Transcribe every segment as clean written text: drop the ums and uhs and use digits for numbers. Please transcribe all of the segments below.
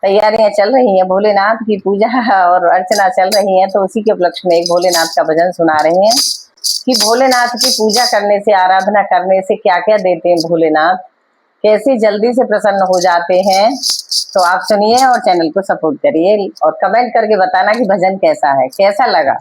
तैयारियां चल रही हैं, भोलेनाथ की पूजा और अर्चना चल रही है, तो उसी के उपलक्ष्य में एक भोलेनाथ का भजन सुना रहे हैं कि भोलेनाथ की पूजा करने से, आराधना करने से क्या क्या देते हैं भोलेनाथ, कैसे जल्दी से प्रसन्न हो जाते हैं। तो आप सुनिए और चैनल को सपोर्ट करिए और कमेंट करके बताना कि भजन कैसा है, कैसा लगा।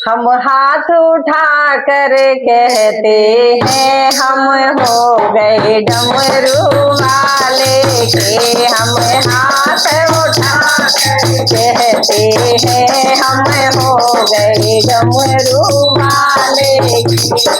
हम हाथ उठा कर कहते हैं, हम हो गए डमरू वाले के। हम हाथ उठा कर कहते हैं, हम हो गए डमरू वाले के।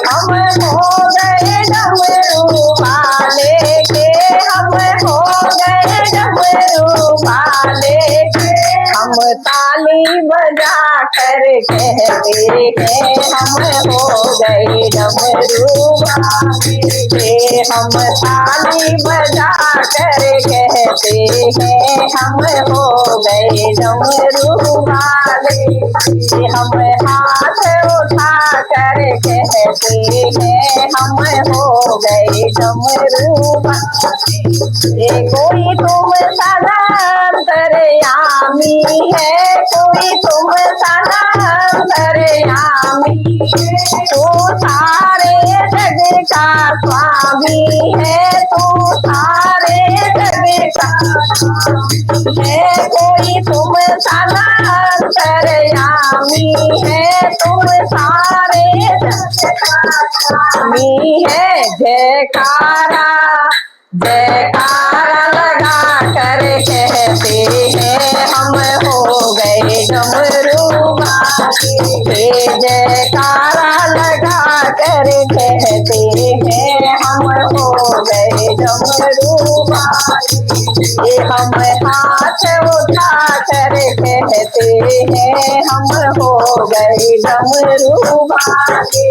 हम हो गए डमरू वाले के, हम हो गए डमरू वाले के। हम ताली बजा कर कहते हैं, हम हो गए डमरू वाले के। हम ताली बजा कर कहते हैं, हम हो गए डमरू वाले के। हम हाथ उठा कर कहते हैं, हम हो गए डमरू वाले के। कोई तुम सदा अंतर्यामी है, कोई तुम सदा अंतर्यामी है। तू सारे जग का स्वामी है, तू सारे जग का स्वामी है। कोई तुम सदा अंतर्यामी है, तुम सारे जग का स्वामी है। जयकारा जयकारा लगा कर कहते हैं, हम हो गए डमरू वाले के। जयकारा लगा कर कहते हैं, हम हो गए डमरू वाले। हम हाथ उठा कर कहते हैं, हम हो गए डमरू वाले।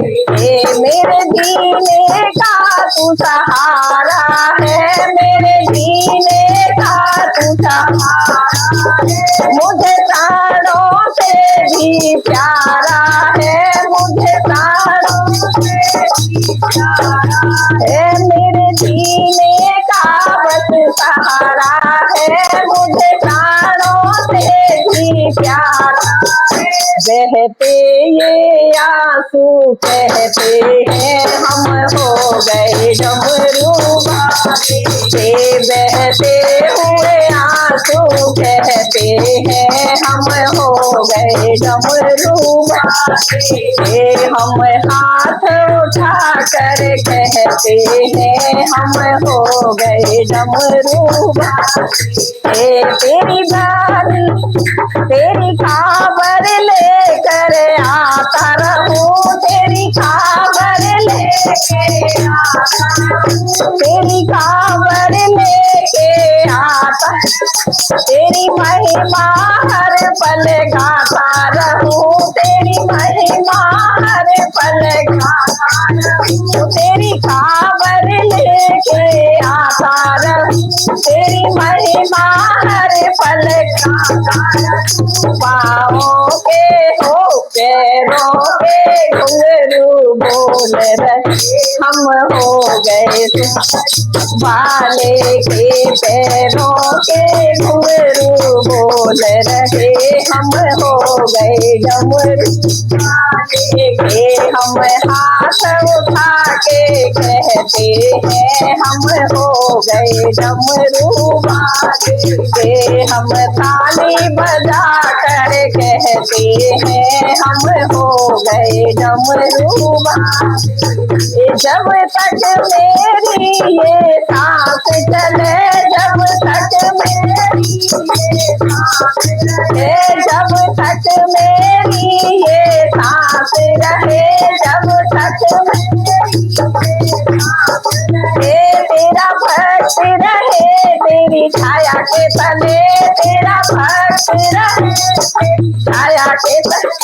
मेरे जीने का तू सहारा है, मेरे जीने का तू सहारा है। मुझे प्राणों से भी प्यारा है, मुझे प्राणों से भी प्यारा है। मेरे जीने का बस सहारा है, मुझे प्राणों से भी प्यारा है। बहते ये आंसू कहते हैं, हम हो गए डमरू वाले के। बहते हुए आंसू कहते हैं, हम हो गए डमरू वाले के। हम हाथ उठा कर कहते हैं, हम हो गए डमरू वाले। तेरी बानी तेरी खबर लेकर आता रहूं, तेरी खबर लेके आता रहूं, तेरी खबर लेके आता। तेरी महिमा हर पल गाता रहूं, तेरी महिमा हर पल गाता रहूं। तेरी खबर लेके आता रहूं, तेरी महिमा हर पल गाता रहूं। पाँवों के हो पैरों के घुंघरू बोल रहे, हम हो गए वाले के। पैरों के घुंघरू बोल रहे, हम हो गए डमरू वाले के। हम हाथ उठा के कहते हैं, हम हो गए डमरू वाले के। हम ताली बजा कर कहते हैं, हम हो गए डमरू वाले। जब तक मेरी ये सांस चले, जब तक मेरी ये सांस रहे, जब तक मेरी ये सांस रहे, जब तक मेरी ये सांस रहे। तेरा भक्त रहे तेरी छाया के तले, तेरा भक्त रहे छाया के तले।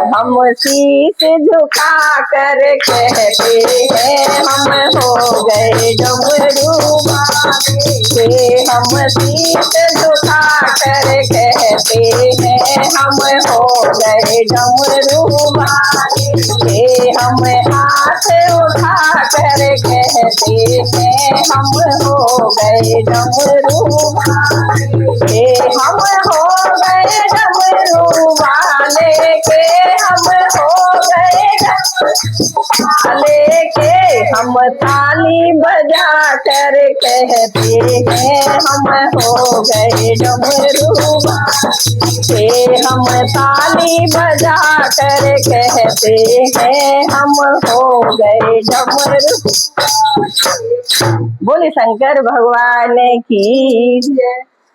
हम शीश झुका कर कहते हैं, हम हो गए डमरू वाले के हम शीश झुका कर कहते हैं हम हो गए डमरू वाले। के हम हाथ उठा कर कहते हैं हम हो गए डमरू वाले। के हम हो गए डमरू वाले। के हम हो गए वाले। के हम ताली बजा कर कहते हैं हम हो गए डमरू वाले। के हम ताली बजा कर कहते हैं हम हो गए डमरू। बोले शंकर भगवान की जय।